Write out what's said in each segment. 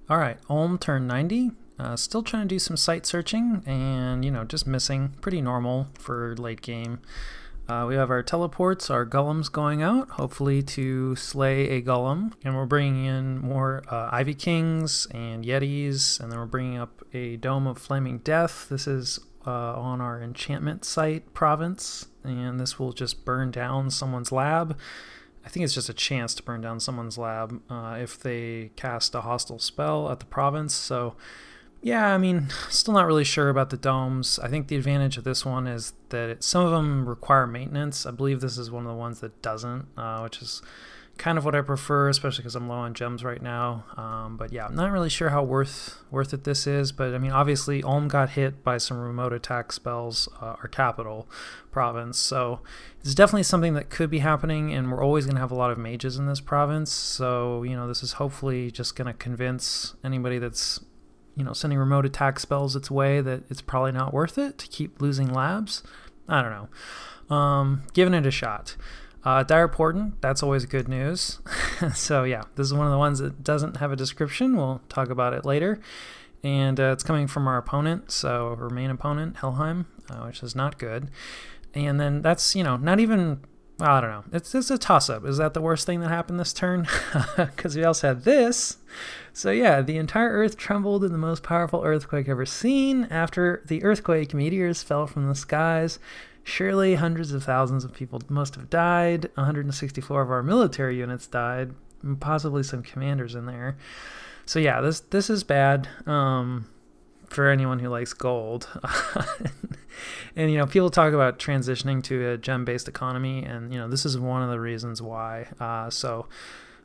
Alright, Ulm turned 90. Still trying to do some site searching and, just missing. Pretty normal for late game. We have our teleports, our golems going out, hopefully to slay a golem. And we're bringing in more Ivy Kings and Yetis, and then we're bringing up a Dome of Flaming Death. This is on our enchantment site province, and this will just burn down someone's lab. I think it's just a chance to burn down someone's lab if they cast a hostile spell at the province. So yeah, I mean, still not really sure about the domes. I think the advantage of this one is that some of them require maintenance. I believe this is one of the ones that doesn't, which is kind of what I prefer, especially because I'm low on gems right now. But yeah, I'm not really sure how worth it this is. But I mean, obviously, Ulm got hit by some remote attack spells, our capital province. So it's definitely something that could be happening, and we're always going to have a lot of mages in this province. So, this is hopefully just going to convince anybody that's sending remote attack spells its way that it's probably not worth it to keep losing labs. I don't know. Giving it a shot. Dire Portent, that's always good news. So yeah, this is one of the ones that doesn't have a description. We'll talk about it later. And it's coming from our opponent, so our main opponent, Helheim, which is not good. And then that's, not even, I don't know. It's a toss-up. Is that the worst thing that happened this turn? Because we also had this. So yeah, the entire Earth trembled in the most powerful earthquake ever seen. After the earthquake, meteors fell from the skies. Surely hundreds of thousands of people must have died. 164 of our military units died, and possibly some commanders in there. So yeah, this is bad for anyone who likes gold. And people talk about transitioning to a gem-based economy, and this is one of the reasons why. So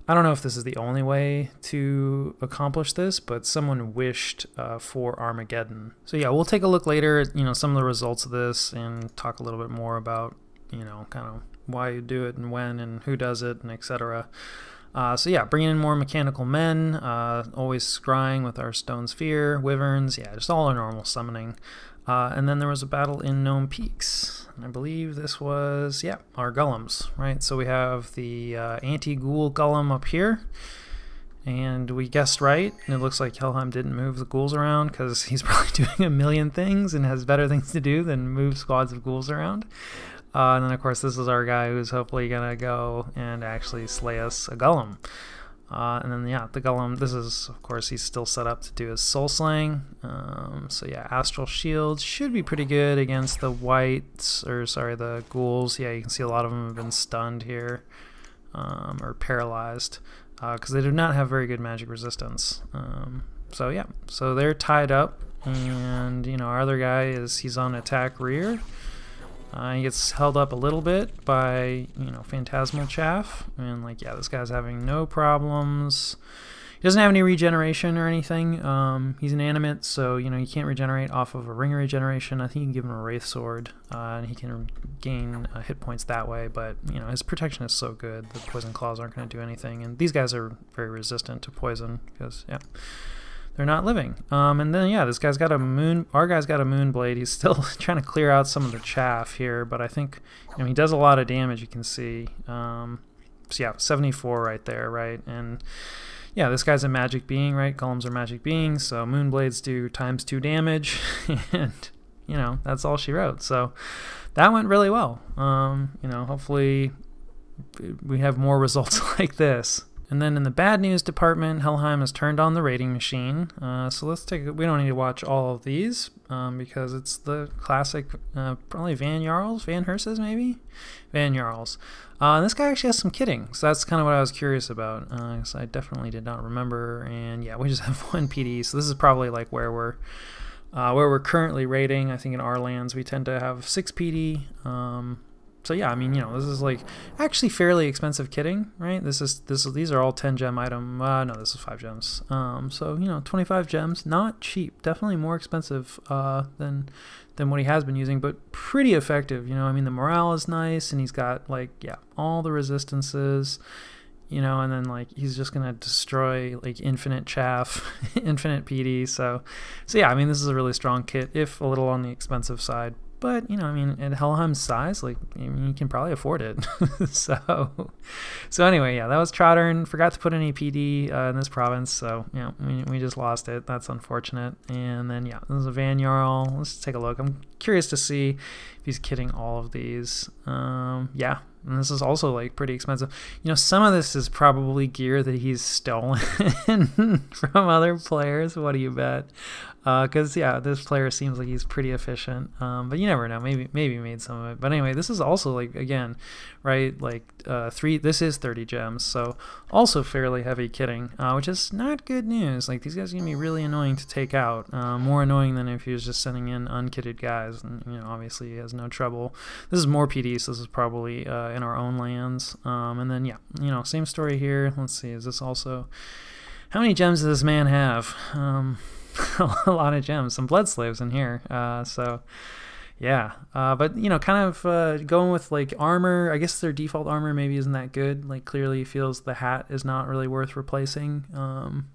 I don't know if this is the only way to accomplish this, but someone wished for Armageddon. So yeah, we'll take a look later at some of the results of this and talk a little bit more about kind of why you do it and when and who does it and etc. So yeah, bringing in more mechanical men, always scrying with our stone sphere, wyverns, yeah, just all our normal summoning. And then there was a battle in Gnome Peaks, and I believe this was, yeah, our golems, right? So we have the anti-ghoul golem up here, and we guessed right, and it looks like Helheim didn't move the ghouls around because he's probably doing a million things and has better things to do than move squads of ghouls around. And then, of course, this is our guy who's hopefully going to go and actually slay us a golem. And then, yeah, the golem, this is, of course, he's still set up to do his soul slaying. So, yeah, Astral Shield should be pretty good against the whites, or sorry, the ghouls. Yeah, you can see a lot of them have been stunned here, or paralyzed, because they do not have very good magic resistance. So, yeah, so they're tied up, and, our other guy he's on attack rear. He gets held up a little bit by, Phantasmal Chaff, and yeah, this guy's having no problems. He doesn't have any regeneration or anything. He's inanimate, so, he can't regenerate off of a ring of regeneration. I think you can give him a Wraith Sword, and he can gain hit points that way, but, his protection is so good, the Poison Claws aren't going to do anything, and these guys are very resistant to poison, because, yeah, they're not living. And then, yeah, this guy's got our guy's got a Moonblade. He's still trying to clear out some of the chaff here, but I think, he does a lot of damage, you can see. So yeah, 74 right there, right? And yeah, this guy's a magic being, right? Golems are magic beings, so Moonblades do ×2 damage, and, that's all she wrote. So that went really well. Hopefully we have more results like this. And then in the bad news department, Helheim has turned on the raiding machine. So let's we don't need to watch all of these because it's the classic, probably Van Herses maybe? Van Jarls. And this guy actually has some kitting, so that's kind of what I was curious about. So I definitely did not remember, and yeah, we just have 1 PD, so this is probably like where we're currently raiding. I think in our lands we tend to have 6 PD. So yeah, I mean, this is like actually fairly expensive kitting, right? These are all 10 gem item. No, this is 5 gems. So 25 gems, not cheap. Definitely more expensive than what he has been using, but pretty effective. I mean, the morale is nice, and he's got all the resistances. And then he's just gonna destroy infinite chaff, infinite PD. So yeah, I mean, this is a really strong kit, if a little on the expensive side. but, you know, I mean, at Helheim's size, like, I mean, you can probably afford it. So anyway, yeah, that was Trottern. Forgot to put any PD in this province, so, you know, we just lost it. That's unfortunate. And then, yeah, this is a Van Jarl. Let's take a look. I'm curious to see if he's kidding all of these. Yeah. And this is also like pretty expensive. You know, some of this is probably gear that he's stolen from other players. What do you bet? Because yeah, this player seems like he's pretty efficient. But you never know. Maybe he made some of it. But anyway, this is also like, again, right? Like this is 30 gems, so also fairly heavy kitting, which is not good news. Like these guys are gonna be really annoying to take out. More annoying than if he was just sending in unkitted guys. And you know, obviously he has no trouble. This is more PD, so this is probably in our own lands. And then yeah, you know, same story here. Let's see, is this also, how many gems does this man have? A lot of gems, some blood slaves in here. So yeah, but you know, kind of going with like armor. I guess their default armor maybe isn't that good. Like clearly feels the hat is not really worth replacing,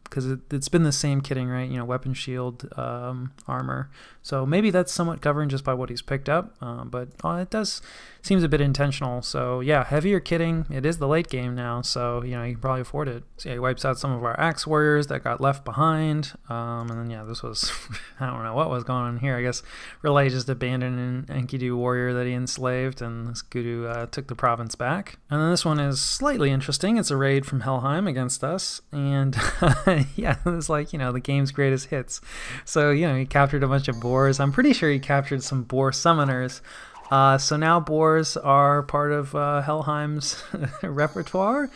because it's been the same kitting, right? You know, weapon shield, armor. So maybe that's somewhat governed just by what he's picked up, but it does seems a bit intentional. So yeah, heavier kitting. It is the late game now, so you know, you can probably afford it. So yeah, he wipes out some of our axe warriors that got left behind, and then yeah, this was I don't know what was going on here. I guess Relay just abandoned an Enkidu warrior that he enslaved, and this Gudu took the province back. And then this one is slightly interesting. It's a raid from Helheim against us, and yeah, it's like, you know, the game's greatest hits. So you know, he captured a bunch of boars. I'm pretty sure he captured some boar summoners. So now boars are part of Helheim's repertoire,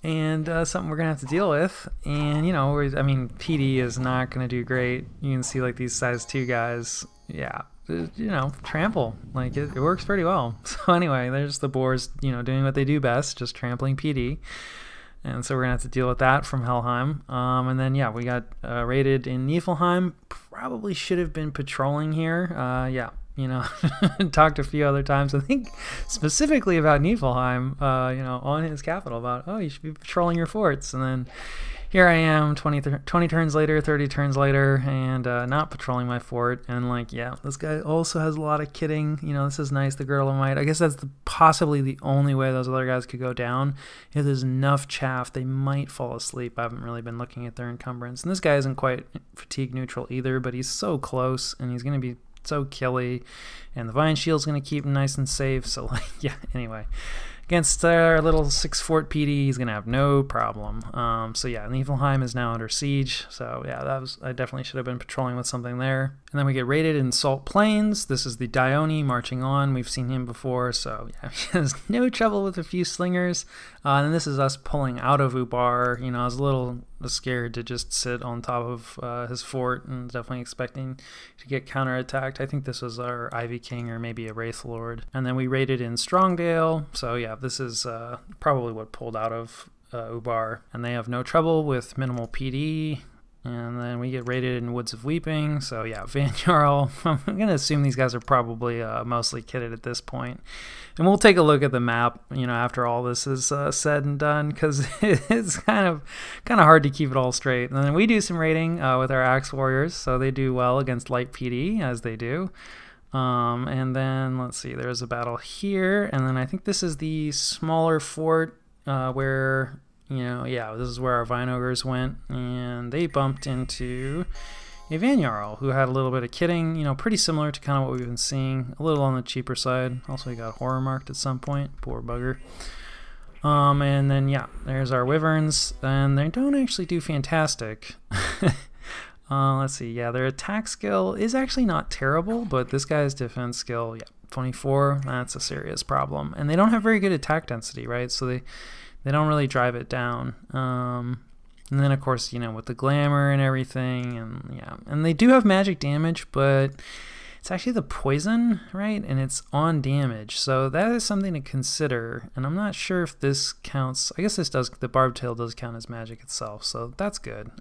and something we're gonna have to deal with. And you know, I mean, PD is not gonna do great. You can see like these size 2 guys, yeah, you know, trample. Like it works pretty well. So anyway, there's the boars, you know, doing what they do best, just trampling PD. And so we're gonna have to deal with that from Helheim. And then yeah, we got raided in Niflheim. Probably should have been patrolling here. Yeah, you know, talked a few other times, I think specifically about Niflheim, you know, on his capital, about, oh, you should be patrolling your forts. And then here I am 20 turns later, 30 turns later, and not patrolling my fort. And like, yeah, this guy also has a lot of kitting. You know, this is nice, the Girdle of Might. I guess that's possibly the only way those other guys could go down. If there's enough chaff, they might fall asleep. I haven't really been looking at their encumbrance. And this guy isn't quite fatigue neutral either, but he's so close, and he's going to be so killy, and the Vine Shield's going to keep him nice and safe. So like, yeah, anyway, against our little 6 fort PD, he's going to have no problem. So yeah, Niflheim is now under siege. So yeah, I definitely should have been patrolling with something there. And then we get raided in Salt Plains. This is the Dione marching on. We've seen him before, so yeah, he has no trouble with a few slingers. And this is us pulling out of Ubar. You know, I was a little scared to just sit on top of his fort, and definitely expecting to get counterattacked. I think this was our Ivy King or maybe a Wraith Lord. And then we raided in Strongdale. So yeah, this is probably what pulled out of Ubar. And they have no trouble with minimal PD. And then we get raided in Woods of Weeping. So yeah, Van Jarl, I'm going to assume these guys are probably mostly kitted at this point. And we'll take a look at the map, you know, after all this is said and done, because it's kind of hard to keep it all straight. And then we do some raiding with our Axe Warriors, so they do well against light PD, as they do. And then, let's see, there's a battle here. And then I think this is the smaller fort where... You know, yeah, this is where our Vine Ogres went, and they bumped into a Van Jarl who had a little bit of kitting, you know, pretty similar to kind of what we've been seeing, a little on the cheaper side. Also, he got horror marked at some point, poor bugger. And then, yeah, there's our Wyverns, and they don't actually do fantastic. Let's see, yeah, their attack skill is actually not terrible, but this guy's defense skill, yeah, 24, that's a serious problem. And they don't have very good attack density, right? So they don't really drive it down. And then of course, you know, with the glamour and everything, and yeah, and they do have magic damage, but it's actually the poison, right? And it's on damage, so that is something to consider. And I'm not sure if this counts. I guess this does. The Barbed Tail does count as magic itself, so that's good.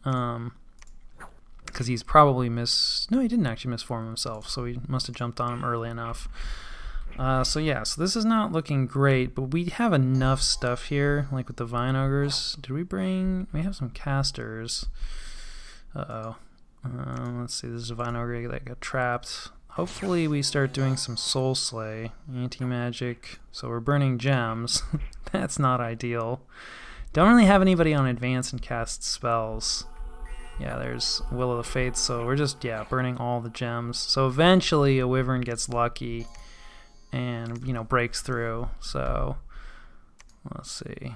Because he's probably no, he didn't actually misform himself, so he must have jumped on him early enough. So yeah, so this is not looking great, but we have enough stuff here, like with the Vine Ogres. Did we bring... We have some casters. Uh-oh. Let's see, this is a Vine Ogre that got trapped. hopefully we start doing some soul slay, anti-magic. So we're burning gems. That's not ideal. Don't really have anybody on advance and cast spells. Yeah, there's Will of the Fates, so we're just, yeah, burning all the gems. So eventually a wyvern gets lucky and, you know, breaks through. So let's see.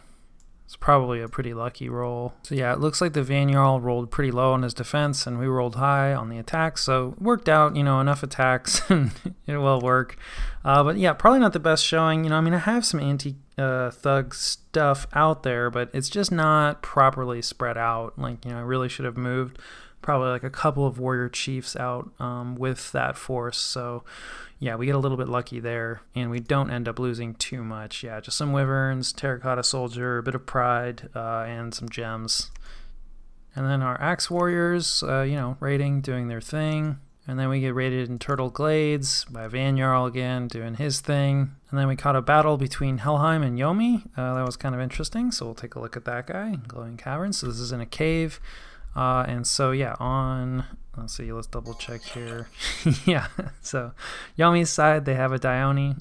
It's probably a pretty lucky roll. So yeah, it looks like the Vanyarl rolled pretty low on his defense and we rolled high on the attacks. So it worked out, you know, enough attacks and it will work. But yeah, probably not the best showing. You know, I mean, I have some anti-thug stuff out there, but it's just not properly spread out. Like, you know, I really should have moved probably like a couple of warrior chiefs out with that force. So yeah, we get a little bit lucky there, and we don't end up losing too much. Yeah, just some wyverns, terracotta soldier, a bit of pride, and some gems. And then our axe warriors, you know, raiding, doing their thing. And then we get raided in Turtle Glades by Vanyarl again, doing his thing. And then we caught a battle between Helheim and Yomi. That was kind of interesting, so we'll take a look at that guy, Glowing Cavern. So this is in a cave. And so yeah, on, let's see, let's double check here. Yeah, so Yomi's side, they have a Dione.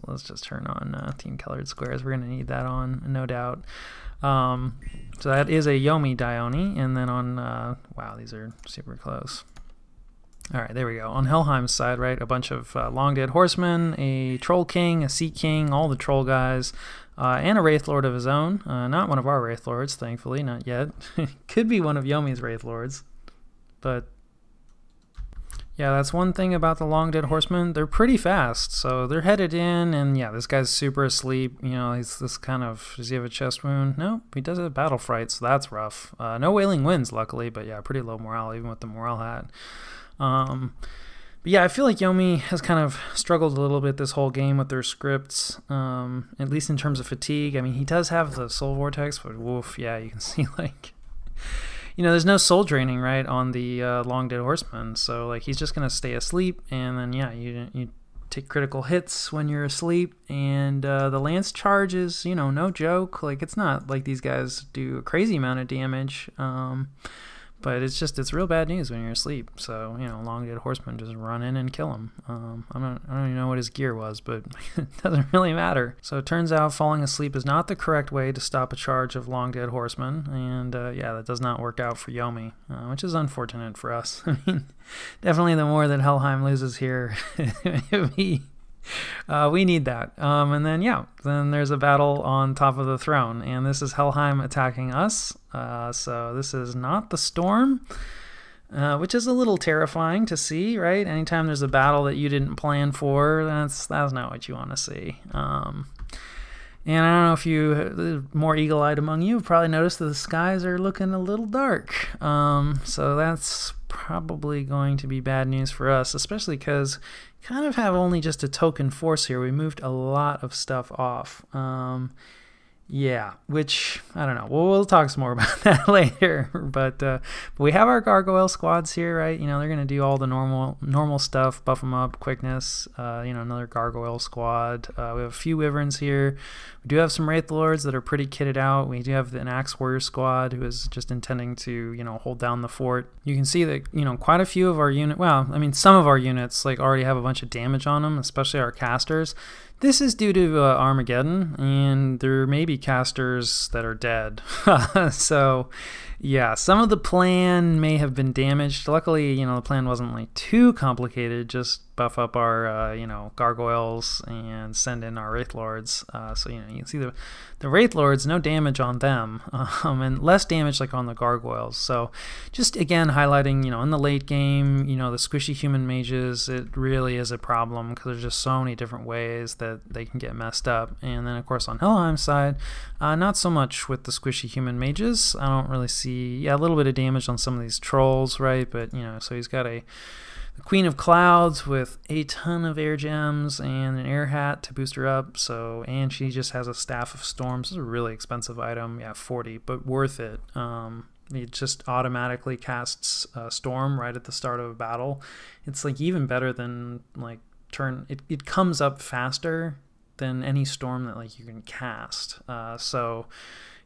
Let's just turn on team colored squares. We're gonna need that on, no doubt. So that is a Yomi Dione. And then on, wow, these are super close. All right, there we go. On Helheim's side, right, a bunch of long dead horsemen, a troll king, a sea king, all the troll guys, and a wraith lord of his own. Not one of our wraith lords, thankfully, not yet. Could be one of Yomi's wraith lords, but yeah, that's one thing about the long dead horsemen. They're pretty fast, so they're headed in, and yeah, this guy's super asleep. You know, he's this kind of, does he have a chest wound? No, he does have battle fright, so that's rough. No wailing winds, luckily, but yeah, pretty low morale, even with the morale hat. But yeah, I feel like Yomi has kind of struggled a little bit this whole game with their scripts, at least in terms of fatigue. I mean, he does have the soul vortex, but woof, yeah, you can see, like, you know, there's no soul draining, right, on the long dead horseman, so like he's just gonna stay asleep, and then yeah, you take critical hits when you're asleep, and the lance charge is, you know, no joke. Like, it's not like these guys do a crazy amount of damage, but it's just, it's real bad news when you're asleep. So, you know, long dead horsemen just run in and kill him. I don't even know what his gear was, but it doesn't really matter. So it turns out falling asleep is not the correct way to stop a charge of long dead horsemen. And yeah, that does not work out for Yomi, which is unfortunate for us. I mean, definitely the more that Helheim loses here, we need that. And then, yeah, then there's a battle on top of the throne, and this is Helheim attacking us. So this is not the storm, which is a little terrifying to see, right? Anytime there's a battle that you didn't plan for, that's not what you want to see. And I don't know if you, more eagle-eyed among you, have probably noticed that the skies are looking a little dark. So that's probably going to be bad news for us, especially because we kind of have only just a token force here. We moved a lot of stuff off. Yeah, which, I don't know. We'll talk some more about that later. But we have our gargoyle squads here, right? You know, they're going to do all the normal stuff, buff them up, quickness, you know, another gargoyle squad. We have a few wyverns here. We do have some wraith lords that are pretty kitted out. We do have an axe warrior squad who is just intending to, you know, hold down the fort. You can see that, you know, quite a few of our units, well, I mean, some of our units, like, already have a bunch of damage on them, especially our casters. This is due to Armageddon, and there may be casters that are dead. So, yeah, some of the plan may have been damaged. Luckily, you know, the plan wasn't like too complicated. Just buff up our, you know, gargoyles and send in our wraith lords. So, you know, you can see the wraith lords, no damage on them, and less damage like on the gargoyles. So, just again highlighting, you know, in the late game, you know, the squishy human mages, it really is a problem because there's just so many different ways that they can get messed up. And then, of course, on Helheim's side, not so much with the squishy human mages. I don't really see, yeah, a little bit of damage on some of these trolls, right? But, you know, so he's got the Queen of Clouds with a ton of air gems and an air hat to boost her up. So, and she just has a Staff of Storms. This is a really expensive item. Yeah, 40, but worth it. It just automatically casts Storm right at the start of a battle. It's like even better than like it comes up faster than any storm that like you can cast. So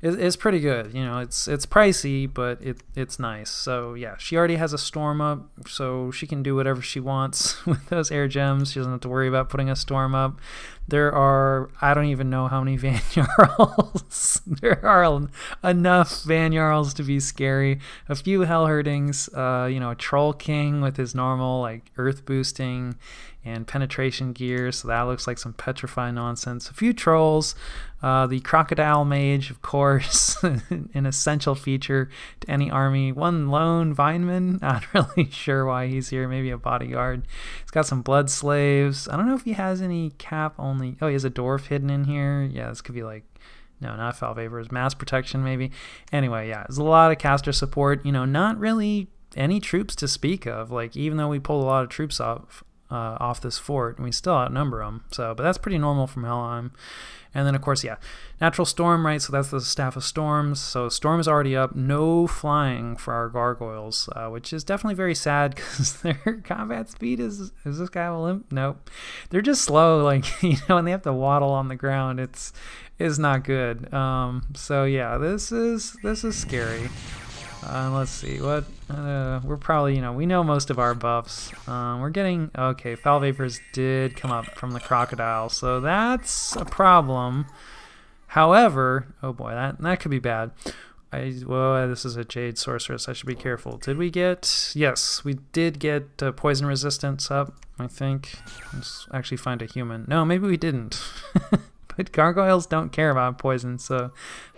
it's pretty good. You know, it's pricey, but it's nice. So yeah, she already has a storm up, so she can do whatever she wants with those air gems. She doesn't have to worry about putting a storm up. There are, I don't even know how many Van Jarls. There are enough Van Jarls to be scary. A few Hell Herdings, you know, a Troll King with his normal like earth boosting and penetration gear, so that looks like some petrify nonsense. A few trolls, the Crocodile Mage, of course, an essential feature to any army. One lone Vineman, not really sure why he's here, maybe a bodyguard. He's got some Blood Slaves. I don't know if he has any cap only. Oh, he has a Dwarf hidden in here. Yeah, this could be like, no, not Foul Vapors, Mass Protection maybe. Anyway, yeah, there's a lot of caster support. You know, not really any troops to speak of. Like, even though we pulled a lot of troops off this fort, and we still outnumber them. So, but that's pretty normal from Helheim. And then, of course, yeah, Natural Storm, right? So that's the Staff of Storms. So Storm is already up. No flying for our Gargoyles, which is definitely very sad because their combat speed is this guy a limp? Nope. They're just slow, like, you know, and they have to waddle on the ground. It's not good. So yeah, this is scary. Let's see what we're probably, you know, we know most of our buffs. We're getting, okay, Foul Vapors did come up from the Crocodile, so that's a problem. However, oh boy, that could be bad. Well, this is a Jade Sorceress, I should be careful. Did we get, yes, we did get poison resistance up, I think. Let's actually find a human. No, maybe we didn't. But gargoyles don't care about poison, so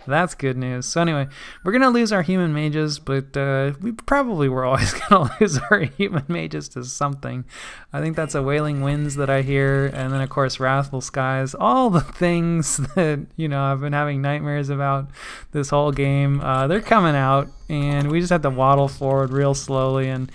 that's good news. So anyway, we're going to lose our human mages, but we probably were always going to lose our human mages to something. I think that's a Wailing Winds that I hear, and then of course Wrathful Skies, all the things that, you know, I've been having nightmares about this whole game. They're coming out, and we just have to waddle forward real slowly. And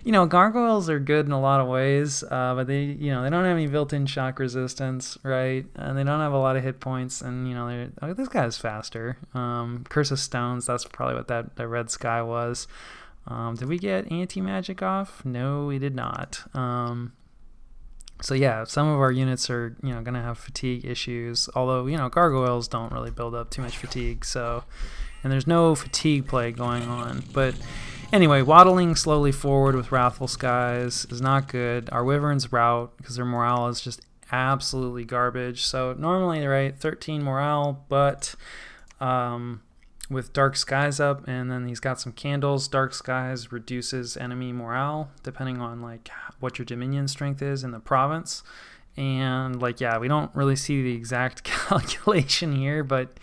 you know, gargoyles are good in a lot of ways, but they, you know, they don't have any built-in shock resistance, right? And they don't have a lot of hit points, and you know, oh, this guy's faster. Curse of Stones, that's probably what that red sky was. Did we get anti-magic off? No, we did not. So yeah, some of our units are, you know, gonna have fatigue issues. Although, you know, gargoyles don't really build up too much fatigue, so, and there's no fatigue play going on, but. Anyway, waddling slowly forward with Wrathful Skies is not good. Our Wyverns rout because their morale is just absolutely garbage. So normally, right, 13 morale, but with Dark Skies up, and then he's got some candles. Dark Skies reduces enemy morale depending on like what your Dominion strength is in the province. And like, yeah, we don't really see the exact calculation here, but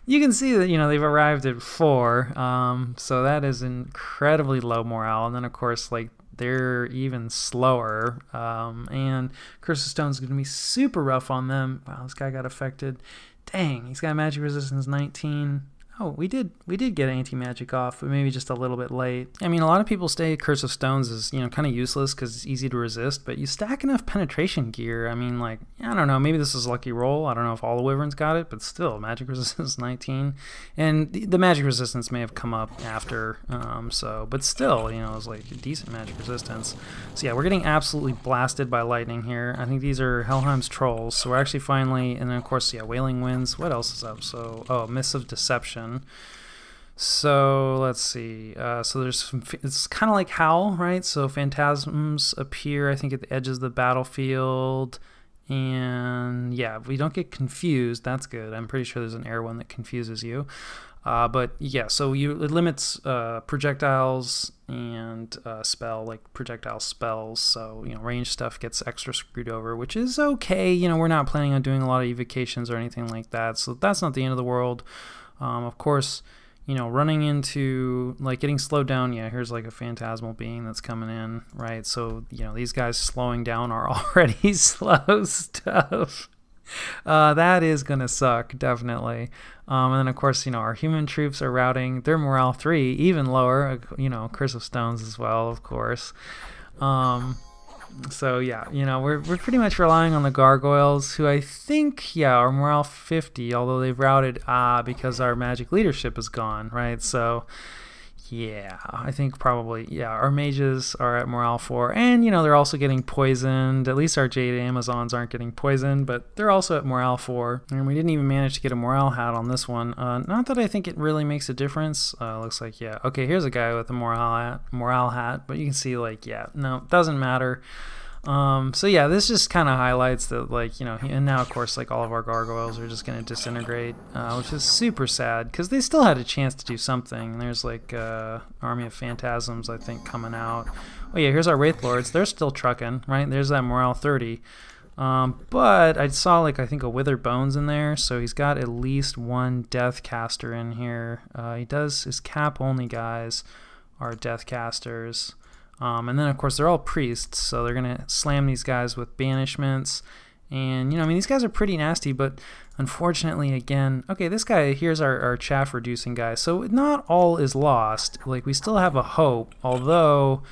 you can see that, you know, they've arrived at 4, so that is incredibly low morale. And then of course, like, they're even slower, and Curse of Stone is going to be super rough on them. Wow, this guy got affected. Dang, he's got magic resistance 19. Oh, we did get anti-magic off, but maybe just a little bit late. I mean, a lot of people say Curse of Stones is, you know, kind of useless because it's easy to resist, but you stack enough penetration gear. I mean, like, I don't know, maybe this is a lucky roll. I don't know if all the Wyverns got it, but still, magic resistance 19. And the magic resistance may have come up after, but still, you know, it was like a decent magic resistance. So yeah, we're getting absolutely blasted by lightning here. I think these are Helheim's trolls, so we're actually finally, and then of course, yeah, Wailing Winds. What else is up? So, oh, Mists of Deception. So let's see. So there's some, it's kind of like Howl, right? So phantasms appear, I think, at the edges of the battlefield, and yeah, we don't get confused. That's good. I'm pretty sure there's an air one that confuses you. But yeah, so it limits projectiles and projectile spells. So, you know, range stuff gets extra screwed over, which is okay. You know, we're not planning on doing a lot of evocations or anything like that, so that's not the end of the world. Of course, you know, running into, like, getting slowed down, yeah, here's like a phantasmal being that's coming in, right? So, you know, these guys slowing down are already slow stuff. That is gonna suck, definitely. And then of course, you know, our human troops are routing. Their morale 3, even lower, you know, Curse of Stones as well, of course. So yeah, you know, we're pretty much relying on the gargoyles, who I think, yeah, are morale 50, although they've routed because our magic leadership is gone, right? So Yeah, I think probably, yeah, our mages are at morale 4, and you know, they're also getting poisoned. At least our Jade Amazons aren't getting poisoned, but they're also at morale 4, and we didn't even manage to get a morale hat on this one. Not that I think it really makes a difference. Looks like, yeah, okay, here's a guy with a morale hat, but you can see, like, yeah, no, doesn't matter. So yeah, this just kind of highlights that, like, you know, and now of course, like, all of our gargoyles are just going to disintegrate, which is super sad because they still had a chance to do something. And there's like army of phantasms, I think, coming out. Oh yeah, here's our wraith lords. They're still trucking, right? There's that morale 30. But I saw, like, I think a Wither Bones in there, so he's got at least one Death Caster in here. He does, his cap only guys are Death Casters. And then, of course, they're all priests, so they're going to slam these guys with banishments. And, you know, I mean, these guys are pretty nasty, but unfortunately, again, okay, this guy, here's our chaff-reducing guy. So not all is lost. Like, we still have a hope, although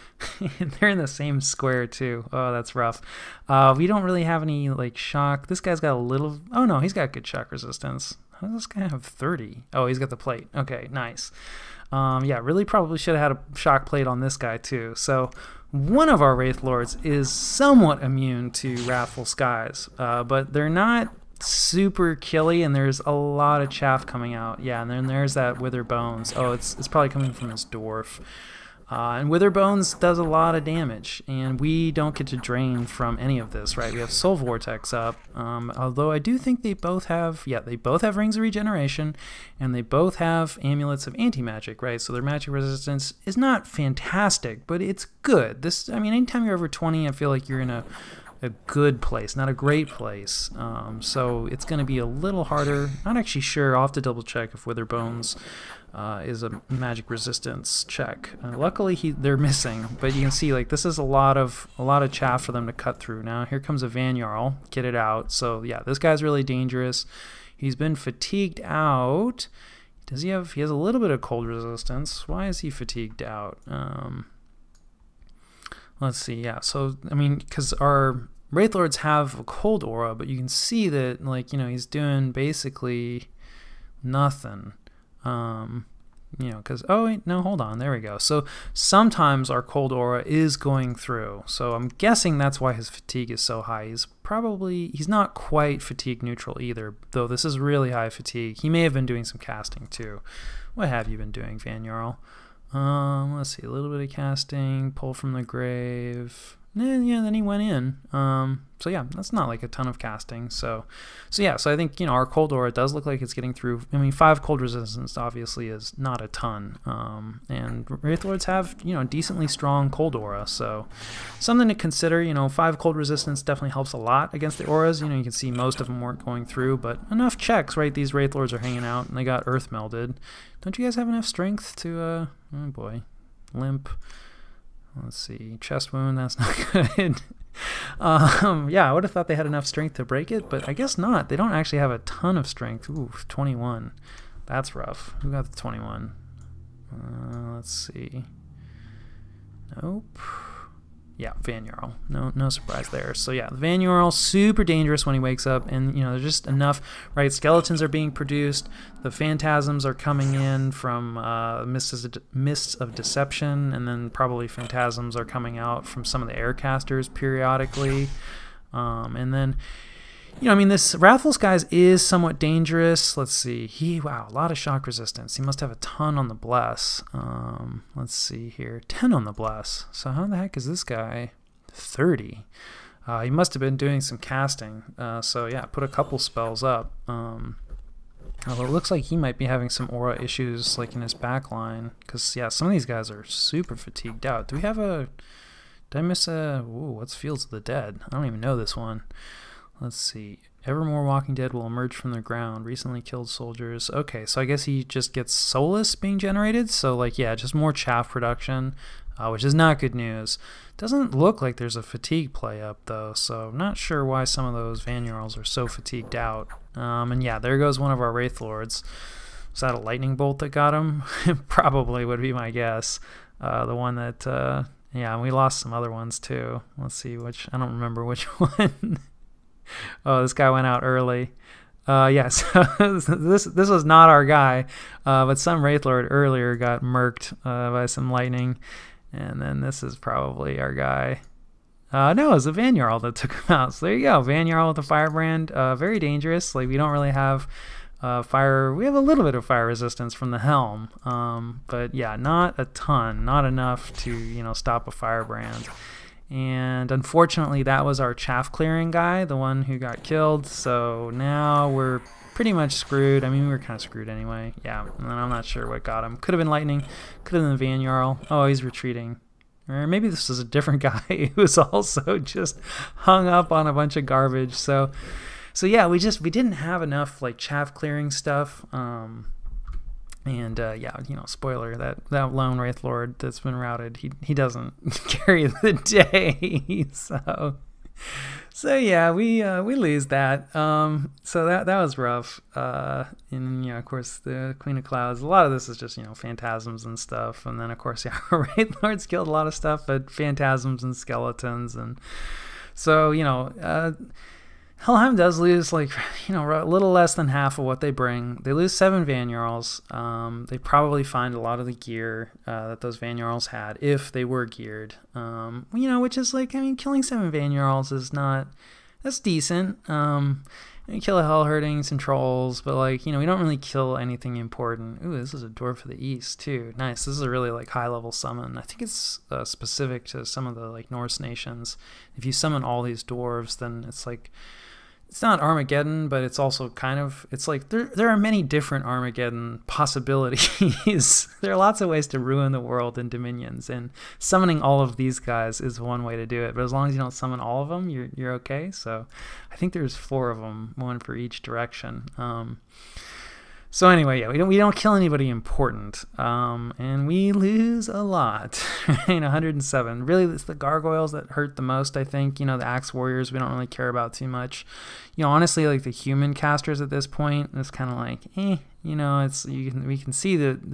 they're in the same square, too. Oh, that's rough. We don't really have any, like, shock. This guy's got a little... Oh, no, he's got good shock resistance. How does this guy have 30? Oh, he's got the plate. Okay, nice. Yeah, really probably should have had a shock plate on this guy too. So one of our Wraith Lords is somewhat immune to Wrathful Skies, but they're not super killy, and there's a lot of chaff coming out. Yeah, and then there's that Wither Bones. Oh, it's probably coming from this dwarf. And Wither Bones does a lot of damage, and we don't get to drain from any of this, right? We have Soul Vortex up, although I do think they both have, yeah, they both have Rings of Regeneration, and they both have Amulets of Anti-Magic, right? So their magic resistance is not fantastic, but it's good. This, I mean, anytime you're over 20, I feel like you're in a good place, not a great place. So it's going to be a little harder. Not actually sure. I'll have to double check if Wither Bones is a magic resistance check. Luckily, they're missing, but you can see, like, this is a lot of chaff for them to cut through. Now here comes a Van Jarl. Get it out. So yeah, this guy's really dangerous. He's been fatigued out. Does he have? He has a little bit of cold resistance. Why is he fatigued out? Let's see. Yeah. So I mean, because our Wraith Lords have a cold aura, but you can see that, like, you know, he's doing basically nothing. You know, because, oh wait, no, hold on, there we go. So sometimes our cold aura is going through, so I'm guessing that's why his fatigue is so high. He's not quite fatigue neutral either, though this is really high fatigue. He may have been doing some casting too. What have you been doing, Van Jarl? Let's see, a little bit of casting, pull from the grave. Yeah, then he went in. So yeah, that's not like a ton of casting. So yeah, so I think, you know, our cold aura does look like it's getting through. I mean, 5 cold resistance obviously is not a ton. And Wraith Lords have, you know, decently strong cold aura. So something to consider. You know, 5 cold resistance definitely helps a lot against the auras. You know, you can see most of them weren't going through, but enough checks, right? These Wraith Lords are hanging out, and they got earth melded. Don't you guys have enough strength to, oh boy, limp. Let's see, chest wound, that's not good. Yeah, I would have thought they had enough strength to break it, but I guess not. They don't actually have a ton of strength. Ooh, 21. That's rough. Who got the 21? Let's see. Nope. Yeah, Van Jarl. No surprise there. So yeah, Van Jarl, super dangerous when he wakes up, and, you know, there's just enough, right? Skeletons are being produced, the phantasms are coming in from mists of deception, and then probably phantasms are coming out from some of the aircasters periodically. And then, you know, I mean, this Wrathful Skies is somewhat dangerous. Let's see. Wow, a lot of shock resistance. He must have a ton on the Bless. Let's see here. 10 on the Bless. So how the heck is this guy 30? He must have been doing some casting. So yeah, put a couple spells up. Although it looks like he might be having some aura issues, like in his back line. Because, yeah, some of these guys are super fatigued out. Do we have a... Did I miss a... Ooh, what's Fields of the Dead? I don't even know this one. Let's see. Evermore Walking Dead will emerge from the ground. Recently killed soldiers. Okay, so I guess he just gets Solus being generated. So, like, yeah, just more chaff production, which is not good news. Doesn't look like there's a fatigue play up, though, so I'm not sure why some of those Van Jarls are so fatigued out. And yeah, there goes one of our Wraith Lords. Was that a lightning bolt that got him? Probably would be my guess. The one that, yeah, and we lost some other ones, too. Let's see which, I don't remember which one. Oh, this guy went out early. Yeah, so this was not our guy, but some Wraith Lord earlier got murked by some lightning, and then this is probably our guy. No, it was a Van Jarl that took him out. So there you go, Van Jarl with a firebrand. Very dangerous. Like, we don't really have fire. We have a little bit of fire resistance from the helm, but yeah, not a ton, not enough to stop a firebrand. And unfortunately, that was our chaff clearing guy, the one who got killed. So now we're pretty much screwed. I mean, we were kind of screwed anyway. Yeah, and I'm not sure what got him. Could have been lightning. Could have been the Van Jarl. Oh, he's retreating. Or maybe this is a different guy who's also just hung up on a bunch of garbage. So yeah, we didn't have enough like chaff clearing stuff. Yeah, spoiler, that lone Wraith Lord that's been routed, he doesn't carry the day. So yeah, we lose that. So that was rough. And of course the Queen of Clouds. A lot of this is just phantasms and stuff. And then of course Wraith Lords killed a lot of stuff, but phantasms and skeletons. And so Helheim does lose a little less than half of what they bring. They lose 7 Van Jarls. They probably find a lot of the gear that those Van Jarls had, if they were geared. Which is killing 7 Van Jarls is not, that's decent. You kill a Hell Hurting, some trolls, but we don't really kill anything important. Ooh, this is a Dwarf of the East too. Nice. This is a really high level summon. I think it's specific to some of the Norse nations. If you summon all these dwarves, then it's not Armageddon, but it's also there are many different Armageddon possibilities. There are lots of ways to ruin the world in Dominions, and summoning all of these guys is one way to do it. But as long as you don't summon all of them, you're okay. So I think there's 4 of them, one for each direction. So anyway, yeah, we don't kill anybody important, and we lose a lot. 107. Really, it's the gargoyles that hurt the most. I think the axe warriors we don't really care about too much. Honestly, the human casters at this point, it's kind of we can see that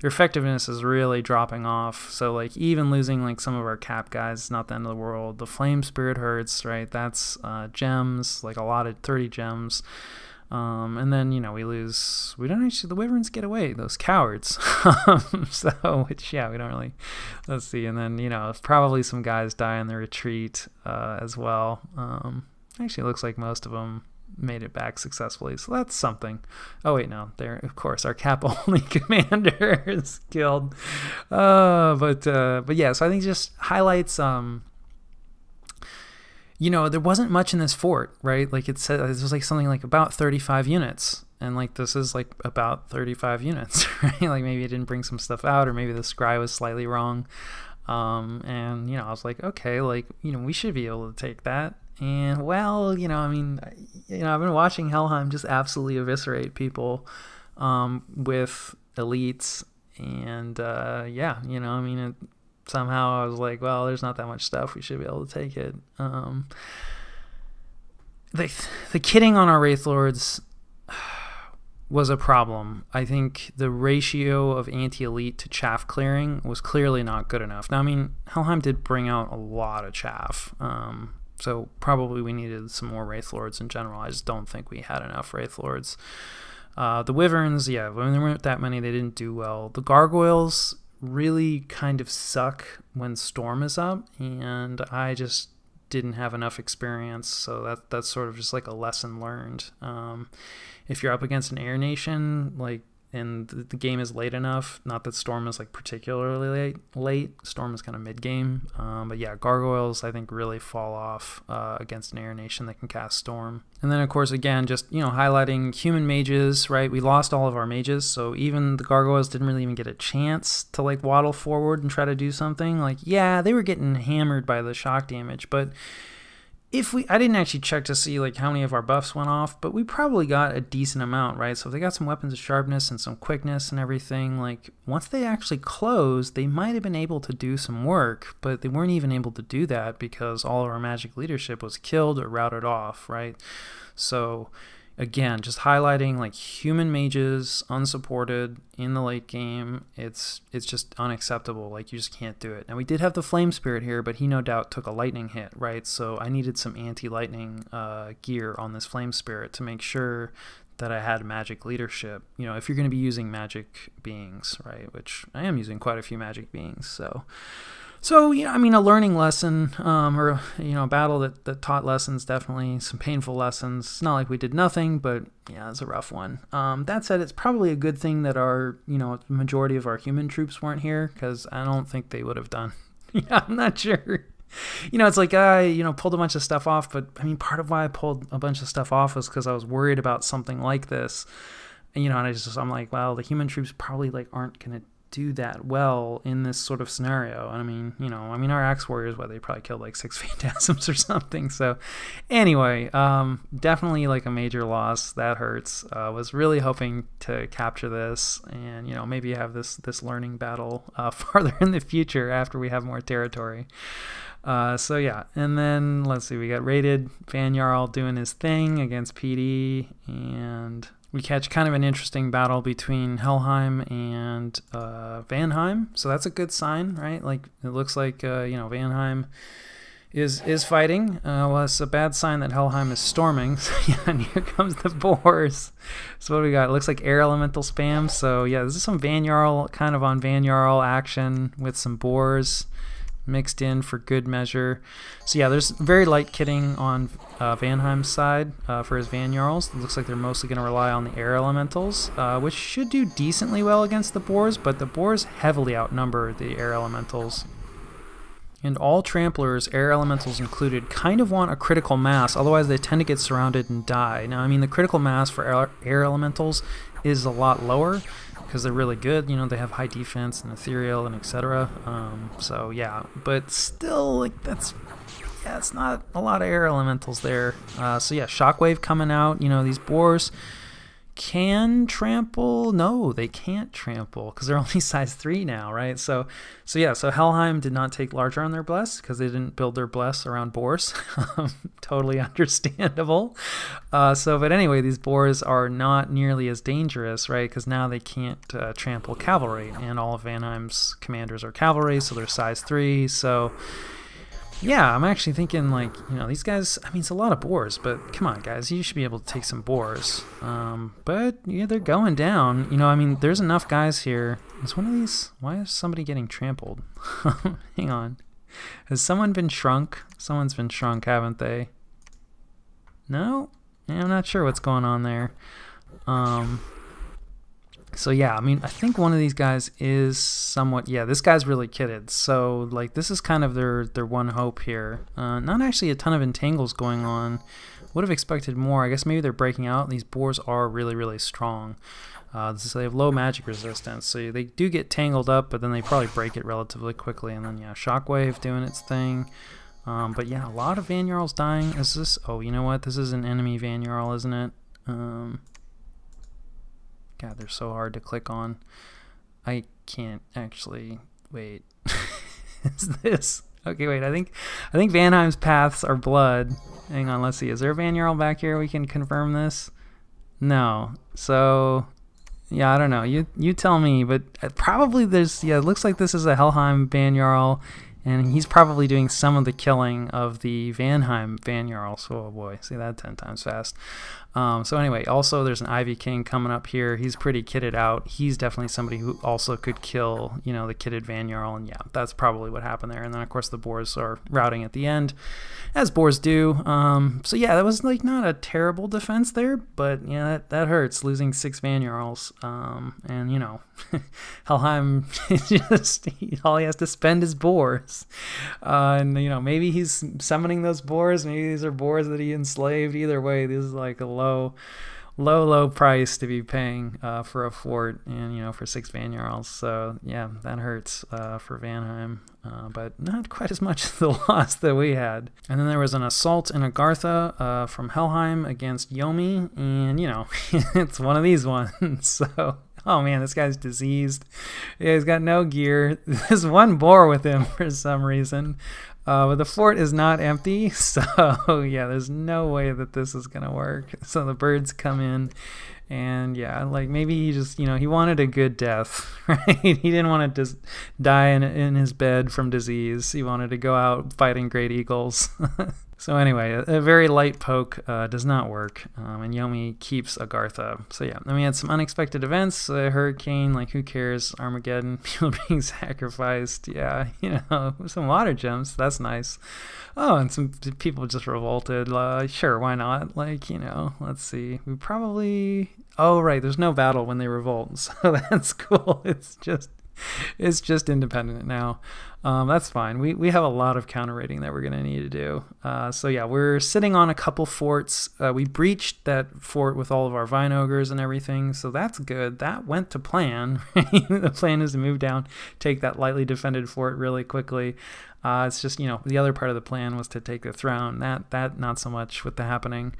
their effectiveness is really dropping off. So even losing some of our cap guys is not the end of the world. The flame spirit hurts, right? That's gems, a lot of 30 gems. And then we don't actually, the wyverns get away, those cowards. Which we don't really, let's see. And then probably some guys die in the retreat as well. Actually it looks like most of them made it back successfully, so that's something. Oh wait, no, there, of course, our cap only commander is killed. But yeah, so I think just highlights there wasn't much in this fort, right? It said it was something about 35 units, and this is about 35 units, right? Maybe it didn't bring some stuff out, or maybe the scry was slightly wrong. And I was okay, we should be able to take that. And well, I've been watching Helheim just absolutely eviscerate people with elites, and somehow I was well, there's not that much stuff, we should be able to take it. The kitting on our Wraith Lords was a problem. I think the ratio of anti-elite to chaff clearing was clearly not good enough. Now, Helheim did bring out a lot of chaff, so probably we needed some more Wraith Lords in general. I just don't think we had enough Wraith Lords. The wyverns, yeah, when there weren't that many, they didn't do well. The gargoyles really kind of suck when storm is up, and I just didn't have enough experience, so that's sort of just a lesson learned. If you're up against an air nation, and the game is late enough, not that storm is particularly late, storm is kind of mid-game, but yeah, gargoyles I think really fall off against an air nation that can cast storm. And then of course, again, just highlighting human mages, right? We lost all of our mages, so even the gargoyles didn't really even get a chance to waddle forward and try to do something. Yeah, they were getting hammered by the shock damage, but I didn't actually check to see how many of our buffs went off, but we probably got a decent amount, right? So if they got some weapons of sharpness and some quickness and everything, once they actually closed, they might have been able to do some work, but they weren't even able to do that because all of our magic leadership was killed or routed off, right? So again, just highlighting like human mages unsupported in the late game. It's just unacceptable. Like, you just can't do it. Now, we did have the Flame Spirit here, but he no doubt took a lightning hit, right? So I needed some anti-lightning gear on this Flame Spirit to make sure that I had magic leadership. You know, if you're going to be using magic beings, right? Which I am using quite a few magic beings, So, yeah, I mean, a learning lesson, or, you know, a battle that taught lessons, definitely some painful lessons. It's not like we did nothing, but, yeah, it's a rough one. That said, it's probably a good thing that our, you know, majority of our human troops weren't here, because I don't think they would have done. Yeah, I'm not sure. You know, it's like I, you know, pulled a bunch of stuff off, but, I mean, part of why I pulled a bunch of stuff off was because I was worried about something like this. And, you know, and I'm like, well, the human troops probably, like, aren't going to do that well in this sort of scenario. And I mean, you know, our Axe Warriors, they probably killed like 6 Phantasms or something. So anyway, definitely like a major loss. That hurts. Was really hoping to capture this and, you know, maybe have this learning battle farther in the future after we have more territory. So yeah, and then let's see, we got rated Van Jarl doing his thing against PD, and we catch kind of an interesting battle between Helheim and Vanheim. So that's a good sign, right? Like, it looks like, you know, Vanheim is fighting. Well, it's a bad sign that Helheim is storming. So, yeah, and here comes the boars. So what do we got? It looks like air elemental spam. So yeah, this is some Van Jarl, kind of on Van Jarl action with some boars mixed in for good measure. So yeah, there's very light kitting on Vanheim's side for his Van Jarls. It looks like they're mostly going to rely on the air elementals, which should do decently well against the boars, but the boars heavily outnumber the air elementals. And all tramplers, air elementals included, kind of want a critical mass, otherwise they tend to get surrounded and die. Now, I mean, the critical mass for air elementals is a lot lower, because they're really good, you know, they have high defense and ethereal and etc. So yeah, but still, like, it's not a lot of air elementals there. So yeah, Shockwave coming out. You know, these boars can trample. No, they can't trample because they're only size 3 now, right? So yeah, so Helheim did not take larger on their bless because they didn't build their bless around boars. Totally understandable. But anyway, these boars are not nearly as dangerous, right? Because now they can't trample cavalry, and all of Vanheim's commanders are cavalry, so they're size 3. So yeah, I'm actually thinking, like, you know, these guys, I mean, it's a lot of boars, but come on, guys, you should be able to take some boars. But yeah, they're going down. You know, I mean, there's enough guys here. Is one of these, why is somebody getting trampled? Hang on. Has someone been shrunk? Someone's been shrunk, haven't they? No? Yeah, I'm not sure what's going on there. So yeah, I mean, I think one of these guys is somewhat, yeah, this guy's really kitted. So, like, this is kind of their one hope here. Not actually a ton of entangles going on. Would have expected more. I guess maybe they're breaking out. These boars are really, really strong. So they have low magic resistance. So they do get tangled up, but then they probably break it relatively quickly. And then, yeah, Shockwave doing its thing. But yeah, a lot of Van Jarls dying. Is this, oh, you know what? This is an enemy Van Jarl, isn't it? God, they're so hard to click on. I can't actually wait. Is this okay? Wait, I think Vanheim's paths are blood. Hang on, let's see. Is there a Van Jarl back here? We can confirm this. No. So yeah, I don't know. You tell me. But probably there's, yeah. It looks like this is a Helheim Van Jarl, and he's probably doing some of the killing of the Vanheim Van Jarl. So, oh boy, see that 10 times fast. So anyway, also there's an Ivy King coming up here. He's pretty kitted out. He's definitely somebody who also could kill, you know, the kitted Van Jarl, and yeah, that's probably what happened there. And then of course the boars are routing at the end, as boars do. So yeah, that was like not a terrible defense there, but yeah, that hurts, losing 6 Van Jarls. And you know, Helheim just all he has to spend is boars. And you know, maybe he's summoning those boars. Maybe these are boars that he enslaved. Either way, this is like a low price to be paying for a fort, and you know, for 6 Van Jarls. So yeah, that hurts for Vanheim, but not quite as much as the loss that we had. And then there was an assault in Agartha from Helheim against Yomi, and you know, it's one of these ones. So Oh man, this guy's diseased. Yeah, he's got no gear. There's one boar with him for some reason. But the fort is not empty, so yeah, there's no way that this is gonna work. So the birds come in, and yeah, like maybe he just, he wanted a good death, right? He didn't want to just die in his bed from disease. He wanted to go out fighting great eagles. So anyway, a very light poke does not work, and Yomi keeps Agartha. So yeah, then we had some unexpected events, a hurricane, like who cares, Armageddon, people being sacrificed, yeah, some water gems, that's nice. Oh, and some people just revolted, sure, why not, like, let's see, we probably, oh right, there's no battle when they revolt, so that's cool, it's just independent now. That's fine. We have a lot of counter raiding that we're going to need to do. So yeah, we're sitting on a couple forts. We breached that fort with all of our vine ogres and everything, so that's good. That went to plan. The plan is to move down, take that lightly defended fort really quickly. It's just, the other part of the plan was to take the throne. That not so much with the happening.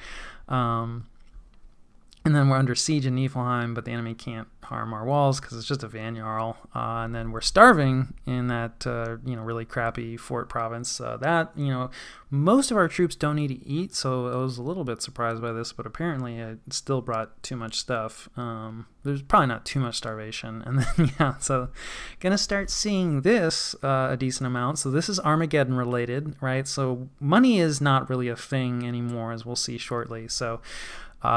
And then we're under siege in Niflheim, but the enemy can't harm our walls because it's just a Van Jarl. And then we're starving in that, really crappy fort province. Most of our troops don't need to eat, so I was a little bit surprised by this, but apparently it still brought too much stuff. There's probably not too much starvation. And then, yeah, so gonna start seeing this a decent amount. So this is Armageddon related, right? So money is not really a thing anymore, as we'll see shortly. So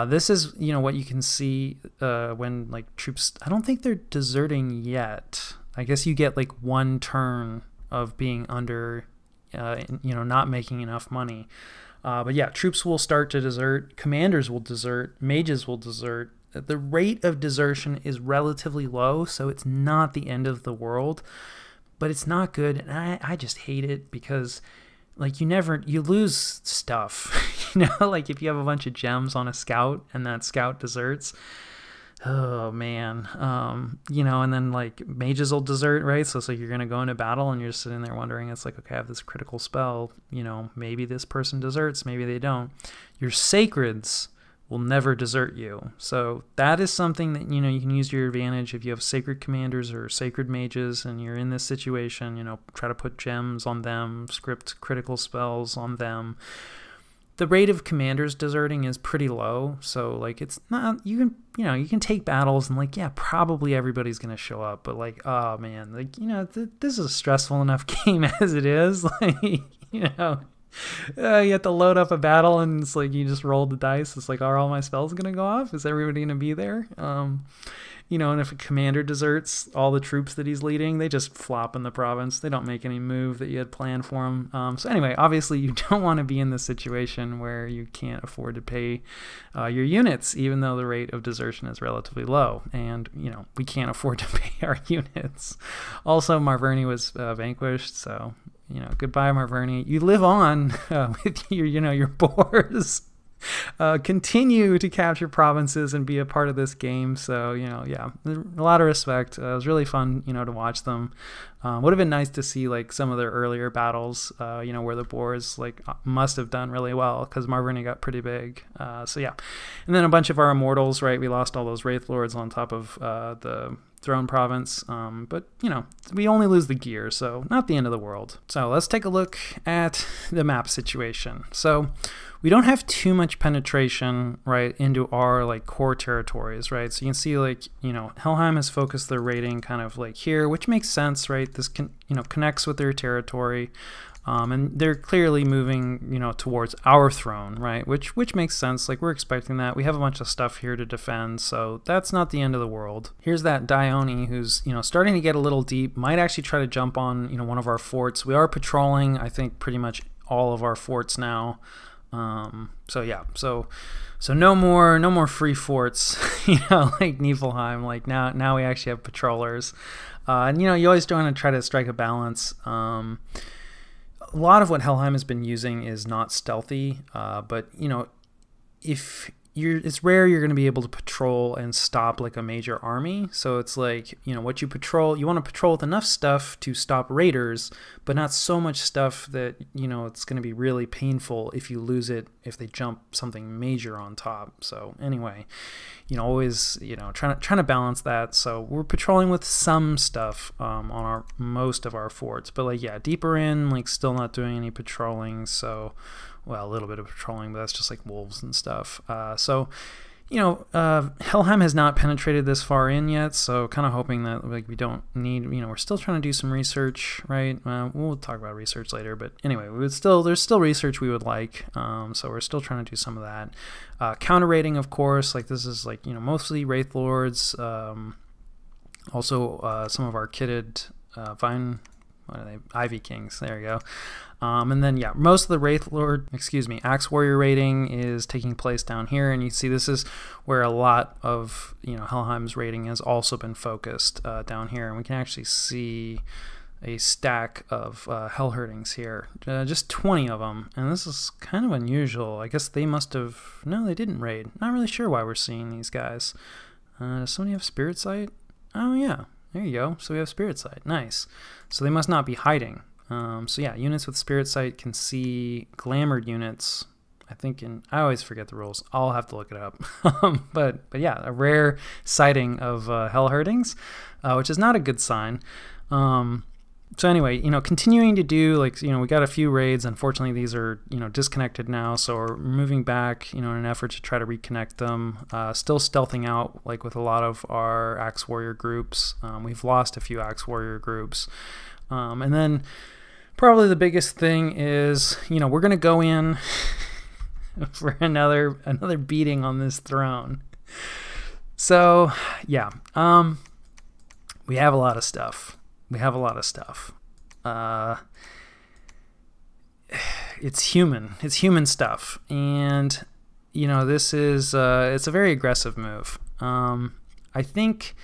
this is, what you can see when, like, troops, I don't think they're deserting yet. I guess you get, like, one turn of being under, not making enough money. But yeah, troops will start to desert, commanders will desert, mages will desert. The rate of desertion is relatively low, so it's not the end of the world, but it's not good, and I just hate it because, like, you lose stuff, like if you have a bunch of gems on a scout and that scout deserts, oh man, and then like mages will desert, right? So you're going to go into battle and you're just sitting there wondering, it's like, okay, I have this critical spell, maybe this person deserts, maybe they don't. Your sacreds will never desert you. So that is something that, you can use to your advantage if you have sacred commanders or sacred mages and you're in this situation, try to put gems on them, script critical spells on them. The rate of commanders deserting is pretty low, so like it's not, you can take battles and like, yeah, probably everybody's going to show up, but like, oh man, like, this is a stressful enough game as it is, like, you have to load up a battle and it's like you just roll the dice. It's like, are all my spells going to go off? Is everybody going to be there? And if a commander deserts all the troops that he's leading, they just flop in the province. They don't make any move that you had planned for them. So anyway, obviously you don't want to be in this situation where you can't afford to pay your units, even though the rate of desertion is relatively low. And, we can't afford to pay our units. Also, Marverni was vanquished, so... goodbye, Marverni. You live on with your boars. Continue to capture provinces and be a part of this game. So, yeah, a lot of respect. It was really fun, to watch them. Would have been nice to see like some of their earlier battles, where the boars like must have done really well because Marverni got pretty big. So yeah, and then a bunch of our immortals, right? We lost all those Wraith Lords on top of the Throne Province, but we only lose the gear, so not the end of the world. So let's take a look at the map situation. So we don't have too much penetration, right, into our like core territories, right? So you can see like, Helheim has focused their raiding kind of like here, which makes sense, right? This connects with their territory. And they're clearly moving, towards our throne, right? Which makes sense. Like, we're expecting that. We have a bunch of stuff here to defend, so that's not the end of the world. Here's that Dione who's, starting to get a little deep. Might actually try to jump on, one of our forts. We are patrolling, I think, pretty much all of our forts now. So yeah, so no more free forts, like Niflheim. Like now we actually have patrollers. And you always want to try to strike a balance. A lot of what Helheim has been using is not stealthy, but if it's rare you're going to be able to patrol and stop like a major army. So it's like, you know, what you patrol, you want to patrol with enough stuff to stop raiders, but not so much stuff that, you know, it's going to be really painful if you lose it, if they jump something major on top. So anyway, you know, always, you know, trying to balance that. So we're patrolling with some stuff on most of our forts, but like, yeah, deeper in, like still not doing any patrolling. So, well, a little bit of patrolling, but that's just like wolves and stuff. So, you know, Helheim has not penetrated this far in yet, so kind of hoping that like we don't need, you know, we're still trying to do some research, right? We'll talk about research later, but anyway, there's still research we would like, so we're still trying to do some of that. Counter raiding, of course, like this is like, you know, mostly Wraith Lords, also some of our kitted Ivy Kings, there you go. And then, yeah, most of the Axe Warrior raiding is taking place down here, and you see this is where a lot of, you know, Helheim's raiding has also been focused down here, and we can actually see a stack of Hellherdings here, just 20 of them, and this is kind of unusual. I guess they must have, no, they didn't raid. Not really sure why we're seeing these guys. Does somebody have Spirit Sight? Oh, yeah. There you go. So we have Spirit Sight. Nice. So they must not be hiding. So yeah, units with Spirit Sight can see glamored units. I think I always forget the rules. I'll have to look it up. but yeah, a rare sighting of Hellherdings, which is not a good sign. So anyway, you know, continuing to do, like, you know, we got a few raids. Unfortunately, these are, you know, disconnected now, so we're moving back, you know, in an effort to try to reconnect them. Still stealthing out, like with a lot of our Axe Warrior groups. We've lost a few Axe Warrior groups. And then probably the biggest thing is, you know, we're going to go in for another beating on this throne. So, yeah, we have a lot of stuff. It's human stuff, and you know, this is it's a very aggressive move. I think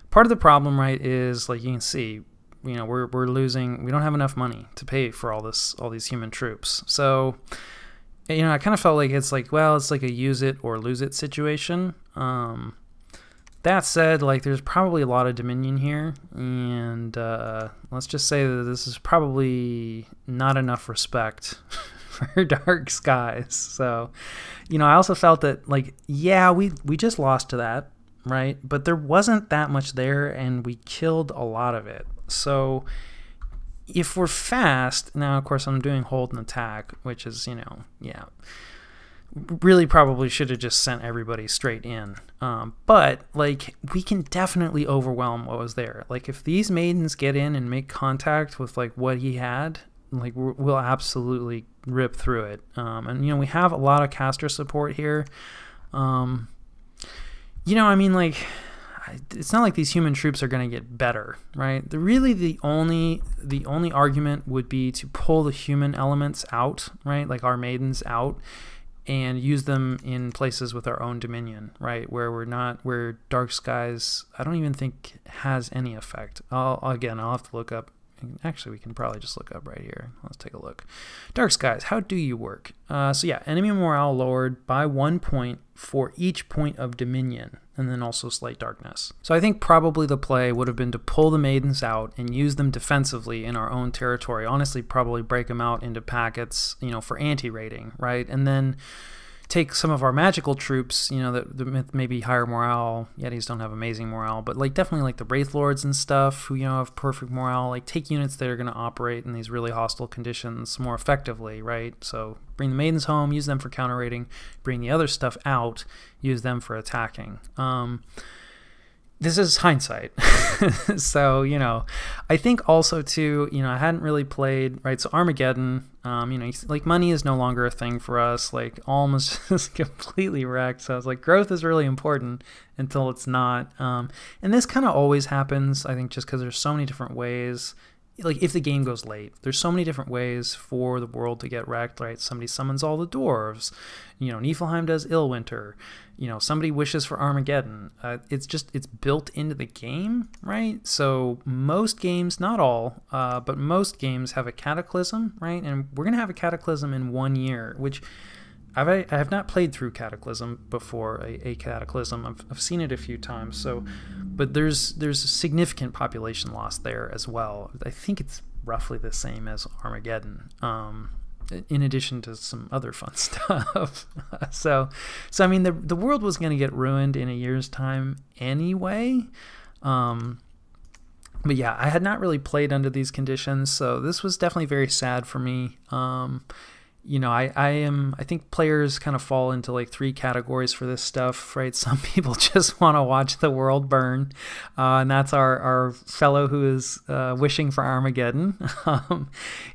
part of the problem, right, is like you can see, you know, we're losing. We don't have enough money to pay for all these human troops. So, you know, I kind of felt like it's like, well, it's like a use it or lose it situation. That said, like, there's probably a lot of Dominion here, and let's just say that this is probably not enough respect for Dark Skies. So, you know, I also felt that, like, yeah, we just lost to that, right? But there wasn't that much there, and we killed a lot of it. So if we're fast, now, of course, I'm doing hold and attack, which is, you know, yeah, really probably should have just sent everybody straight in. But, like, we can definitely overwhelm what was there. Like, if these maidens get in and make contact with, like, what he had, like, we'll absolutely rip through it. And, you know, we have a lot of caster support here. You know, I mean, like, it's not like these human troops are going to get better, right? The only argument would be to pull the human elements out, right? Like our maidens out, and use them in places with our own dominion, right? Where Dark Skies, I don't even think has any effect. I'll have to look up. Actually, we can probably just look up right here. Let's take a look. Dark Skies, how do you work? So yeah, enemy morale lowered by 1 point for each point of dominion, and then also slight darkness. So I think probably the play would have been to pull the maidens out and use them defensively in our own territory. Honestly, probably break them out into packets, you know, for anti-raiding, right? And then take some of our magical troops, you know, that maybe higher morale. Yetis don't have amazing morale, but like definitely like the Wraith Lords and stuff who, you know, have perfect morale. Like take units that are going to operate in these really hostile conditions more effectively, right? So bring the maidens home, use them for counter raiding, bring the other stuff out, use them for attacking. This is hindsight. So, you know, I think also too, you know, I hadn't really played, right? So Armageddon, you know, like money is no longer a thing for us. Like Alm is just completely wrecked. So I was like, growth is really important until it's not. And this kind of always happens, I think, just because there's so many different ways. Like if the game goes late, there's so many different ways for the world to get wrecked, right? Somebody summons all the dwarves, you know, Niflheim does Illwinter, you know, somebody wishes for Armageddon. It's built into the game, right? So most games, not all, but most games have a cataclysm, right? And we're going to have a cataclysm in 1 year, which I have not played through Cataclysm before, a Cataclysm. I've seen it a few times, so, but there's a significant population loss there as well. I think it's roughly the same as Armageddon, in addition to some other fun stuff. So I mean, the world was going to get ruined in a year's time anyway. But yeah, I had not really played under these conditions, so this was definitely very sad for me. You know, I think players kind of fall into like 3 categories for this stuff, right? Some people just want to watch the world burn, and that's our fellow who is wishing for Armageddon.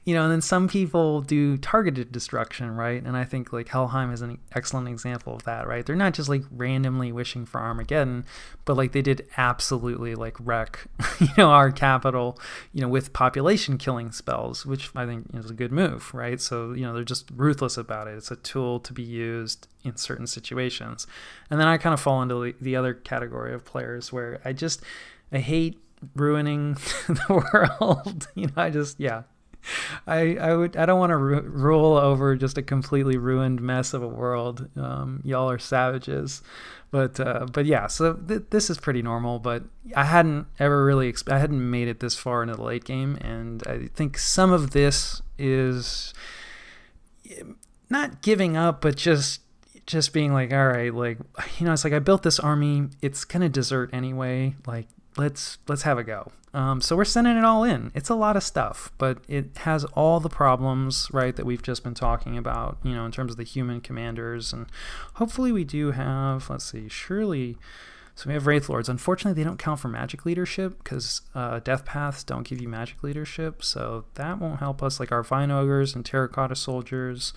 You know, and then some people do targeted destruction, right? And I think like Helheim is an excellent example of that, right? They're not just like randomly wishing for Armageddon, but like they did absolutely like wreck, you know, our capital, you know, with population killing spells, which I think is a good move, right? So, you know, they're just ruthless about it. It's a tool to be used in certain situations. And then I kind of fall into the other category of players where I hate ruining the world. You know, I don't want to rule over just a completely ruined mess of a world. Y'all are savages. But yeah, so this is pretty normal, but I hadn't ever really I hadn't made it this far into the late game, and I think some of this is not giving up, but just being like, all right, like, you know, it's like I built this army, it's gonna desert anyway, like let's have a go. So we're sending it all in. It's a lot of stuff, but it has all the problems, right, that we've just been talking about, you know, in terms of the human commanders. And hopefully we do have, let's see, surely, so we have Wraith Lords. Unfortunately, they don't count for magic leadership because Death Paths don't give you magic leadership, so that won't help us. Like our Vine Ogres and Terracotta Soldiers,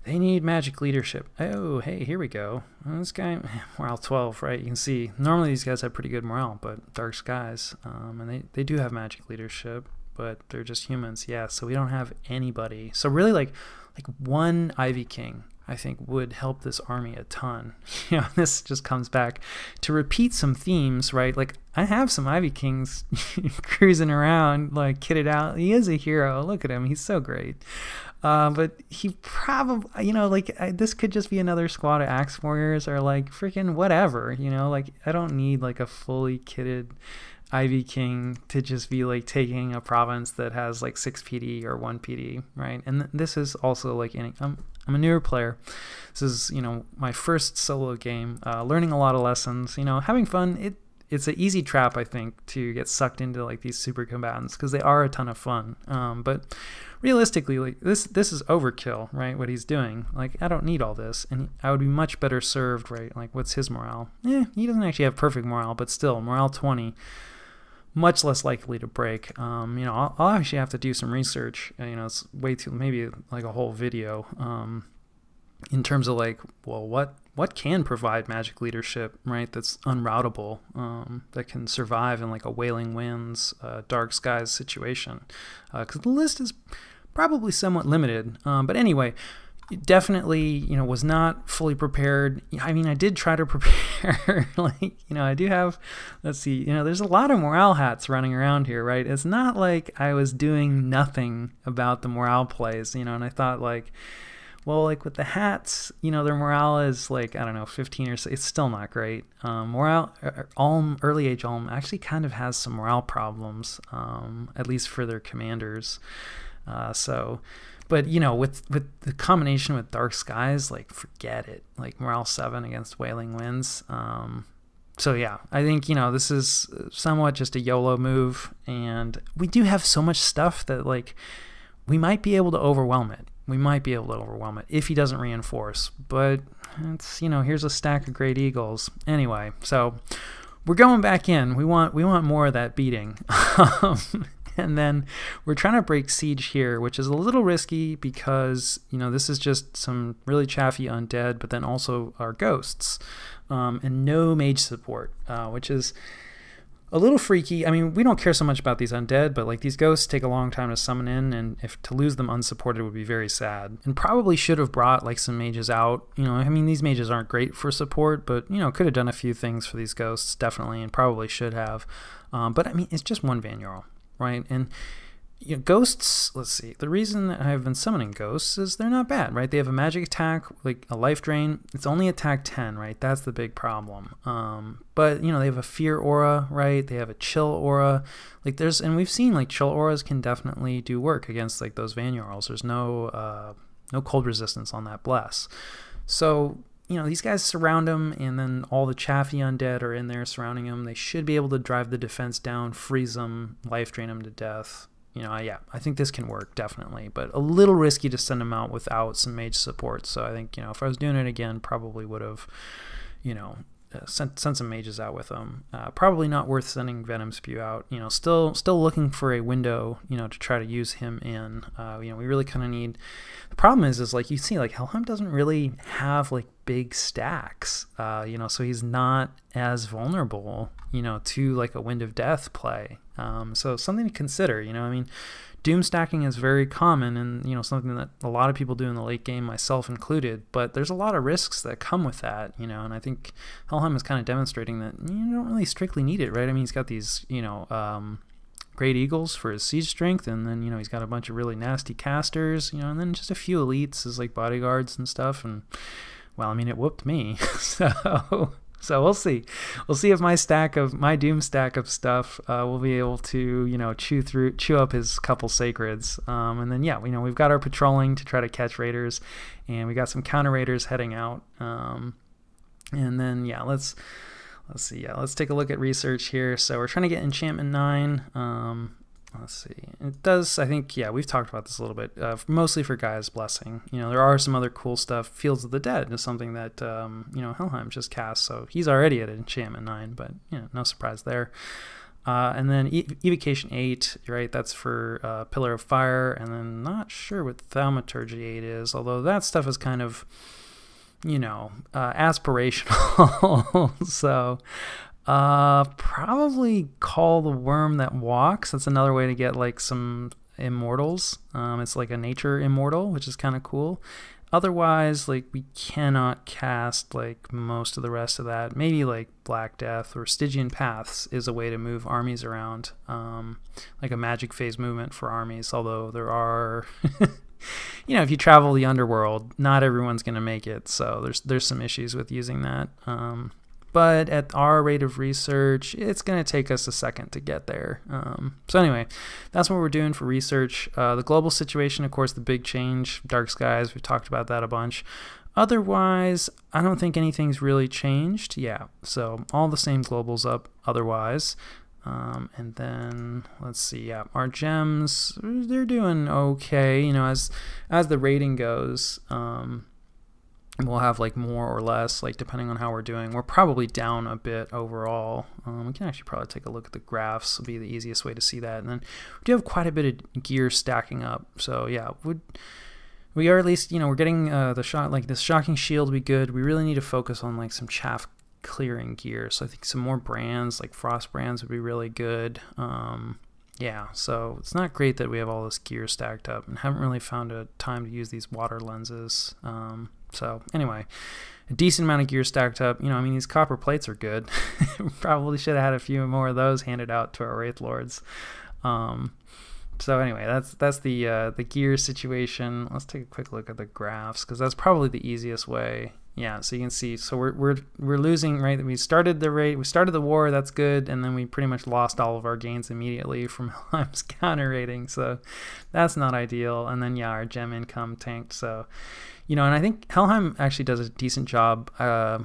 they need magic leadership. Oh, hey, here we go. Well, this guy, morale 12, right? You can see, normally these guys have pretty good morale, but Dark Skies, and they do have magic leadership, but they're just humans. Yeah, so we don't have anybody. So really, like one Ivy King, I think, would help this army a ton. You know, this just comes back to repeat some themes, right? Like, I have some Ivy Kings cruising around, like, kitted out. He is a hero. Look at him. He's so great. But he probably, you know, like, this could just be another squad of Axe Warriors or, like, freaking whatever, you know? Like, I don't need, like, a fully kitted Ivy King to just be, like, taking a province that has, like, 6 PD or 1 PD, right? And this is also, like, I'm a newer player. This is, you know, my first solo game, learning a lot of lessons, you know, having fun. It's an easy trap, I think, to get sucked into like these super combatants because they are a ton of fun. But realistically, like this is overkill, right? What he's doing, like, I don't need all this, and I would be much better served, right? Like, what's his morale? He doesn't actually have perfect morale, but still, morale 20. Much less likely to break. You know, I'll actually have to do some research. You know, it's way too, maybe like a whole video, in terms of like, well, what can provide magic leadership, right? That's unroutable, that can survive in like a Wailing Winds, Dark Skies situation, because the list is probably somewhat limited. But anyway, definitely, you know, was not fully prepared. I mean, I did try to prepare. Like, you know, I do have, let's see, you know, there's a lot of morale hats running around here, right? It's not like I was doing nothing about the morale plays, you know, and I thought like, well, like with the hats, you know, their morale is like, I don't know, 15 or so. It's still not great. Morale, Ulm, early age Ulm actually kind of has some morale problems, at least for their commanders. But, you know, with the combination with Dark Skies, like, forget it. Like, morale 7 against Wailing Winds. So, yeah, I think, you know, this is somewhat just a YOLO move. And we do have so much stuff that, like, we might be able to overwhelm it. We might be able to overwhelm it if he doesn't reinforce. But it's, you know, here's a stack of Great Eagles. Anyway, so we're going back in. We want more of that beating. And then we're trying to break siege here, which is a little risky because, you know, this is just some really chaffy undead, but then also our ghosts, and no mage support, which is a little freaky. I mean, we don't care so much about these undead, but like these ghosts take a long time to summon in, and if to lose them unsupported would be very sad. And probably should have brought like some mages out. You know, I mean, these mages aren't great for support, but, you know, could have done a few things for these ghosts, definitely, and probably should have. But I mean, it's just one Van Jarl, right? And Ghosts, let's see. The reason that I've been summoning ghosts is they're not bad, right? They have a magic attack, like a life drain. It's only attack 10, right? That's the big problem. But they have a fear aura, right? They have a chill aura. And we've seen like chill auras can definitely do work against like those Vanjarls. There's no cold resistance on that bless. So these guys surround him, and then all the Chaffee undead are in there surrounding him. They should be able to drive the defense down, freeze him, life drain him to death. Yeah, I think this can work, definitely, but a little risky to send him out without some mage support. So I think, if I was doing it again, probably would have, sent some mages out with him. Probably not worth sending Venom Spew out. Still looking for a window, to try to use him in. We really kind of need. The problem is like you see, like Helheim doesn't really have like big stacks, so he's not as vulnerable, to like a Wind of Death play. So something to consider. Doom stacking is very common and something that a lot of people do in the late game, myself included, but there's a lot of risks that come with that, and I think Helheim is kind of demonstrating that you don't really strictly need it, right? He's got these Great Eagles for his siege strength, and then he's got a bunch of really nasty casters, and then just a few elites as like bodyguards and stuff, and well, it whooped me. So we'll see. We'll see if my Doom stack of stuff will be able to chew up his couple sacreds. And then we've got our patrolling to try to catch raiders, and we got some counter raiders heading out. And then let's see. Let's take a look at research here. So we're trying to get enchantment 9. Let's see. It does, I think, we've talked about this a little bit, mostly for Gaia's Blessing. There are some other cool stuff. Fields of the Dead is something that, Helheim just cast, so he's already at enchantment 9, but, no surprise there. And then Evocation 8, right, that's for Pillar of Fire, and then not sure what Thaumaturgy 8 is, although that stuff is kind of, aspirational, so... probably Call the Worm That Walks. That's another way to get like some immortals. It's like a nature immortal, which is kind of cool. Otherwise, like we cannot cast like most of the rest of that. Maybe like Black Death or Stygian Paths is a way to move armies around, like a magic phase movement for armies. Although there are, if you travel the underworld, not everyone's going to make it. So there's some issues with using that. But at our rate of research, it's going to take us a second to get there. So anyway, that's what we're doing for research. The global situation, of course, the big change, Dark Skies, we've talked about that a bunch. Otherwise, I don't think anything's really changed. So all the same globals up otherwise. And then, let's see, our gems, they're doing okay. As the rating goes, we'll have like more or less, like depending on how we're doing. We're probably down a bit overall. We can actually probably take a look at the graphs. Will be the easiest way to see that. And then we do have quite a bit of gear stacking up. So we are at least, we're getting the shot, like this shocking shield will be good. We really need to focus on like some chaff clearing gear. So I think some more brands, like frost brands, would be really good. So it's not great that we have all this gear stacked up and haven't really found a time to use these water lenses. So anyway, a decent amount of gear stacked up. These copper plates are good. Probably should have had a few more of those handed out to our Wraith Lords. So anyway, that's the gear situation. Let's take a quick look at the graphs, because that's probably the easiest way. So you can see, so we're losing, right? We started the war, that's good, and then we pretty much lost all of our gains immediately from Helheim's counter rating, so that's not ideal. And then our gem income tanked. So and I think Helheim actually does a decent job. I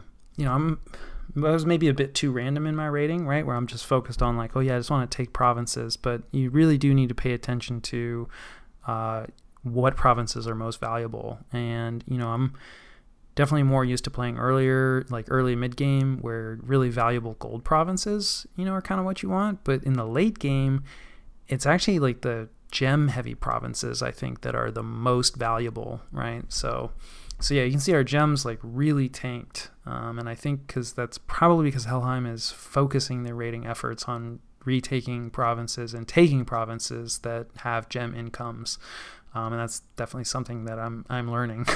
was maybe a bit too random in my rating, right? Where I'm just focused on like, I just want to take provinces, but you really do need to pay attention to what provinces are most valuable. And I'm definitely more used to playing earlier, like early mid game, where really valuable gold provinces, are kind of what you want. But in the late game, it's actually like the gem heavy provinces, I think, that are the most valuable, right? So you can see our gems like really tanked, and I think that's probably because Helheim is focusing their raiding efforts on retaking provinces and taking provinces that have gem incomes, and that's definitely something that I'm learning.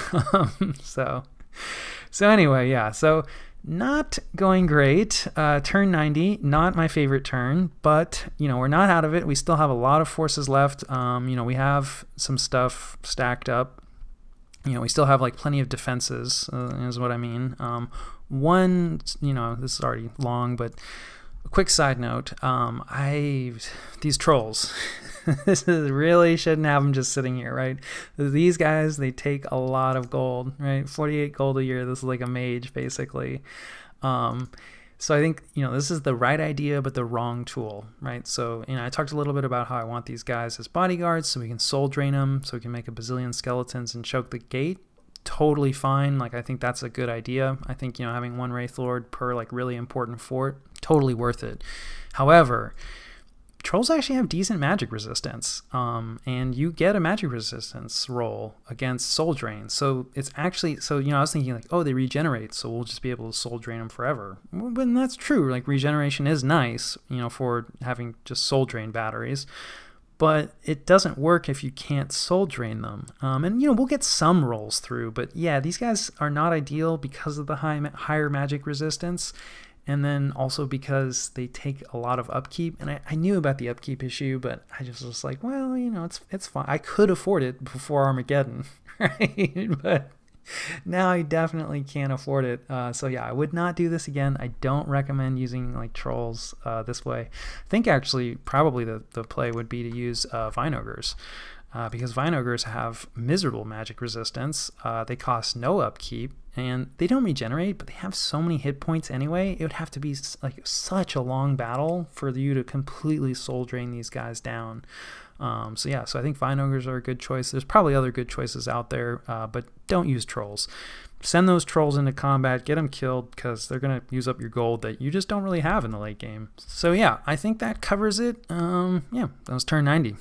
So anyway, so Not going great. Turn 90, not my favorite turn, but you know, we're not out of it. We still have a lot of forces left. You know, we have some stuff stacked up. You know, we still have like plenty of defenses, is what I mean. One, you know, this is already long, but a quick side note, these trolls, this is really shouldn't have them just sitting here, right? These guys, they take a lot of gold, right? 48 gold a year. This is like a mage, basically. So I think, you know, this is the right idea, but the wrong tool, right? So, you know, I talked a little bit about how I want these guys as bodyguards so we can soul drain them, so we can make a bazillion skeletons and choke the gate. Totally fine. Like, I think that's a good idea. I think, you know, having one Wraith Lord per like really important fort, totally worth it. However, trolls actually have decent magic resistance, and you get a magic resistance roll against soul drain. So it's actually, so, you know, I was thinking like, oh, they regenerate, so we'll just be able to soul drain them forever. But that's true. Like, regeneration is nice, you know, for having just soul drain batteries, but it doesn't work if you can't soul drain them. And, you know, we'll get some rolls through, but yeah, these guys are not ideal because of the higher magic resistance. And then also because they take a lot of upkeep. And I knew about the upkeep issue, but I just was like, well, you know, it's fine. I could afford it before Armageddon, right? But now I definitely can't afford it. So yeah, I would not do this again. I don't recommend using like trolls this way. I think actually probably the play would be to use Vine Ogres. Because Vine Ogres have miserable magic resistance, they cost no upkeep, and they don't regenerate, but they have so many hit points anyway. It would have to be like such a long battle for you to completely soul drain these guys down. So yeah, so I think Vine Ogres are a good choice. There's probably other good choices out there, but don't use trolls. Send those trolls into combat, get them killed, because they're going to use up your gold that you just don't really have in the late game. So yeah, I think that covers it. Yeah, that was turn 90.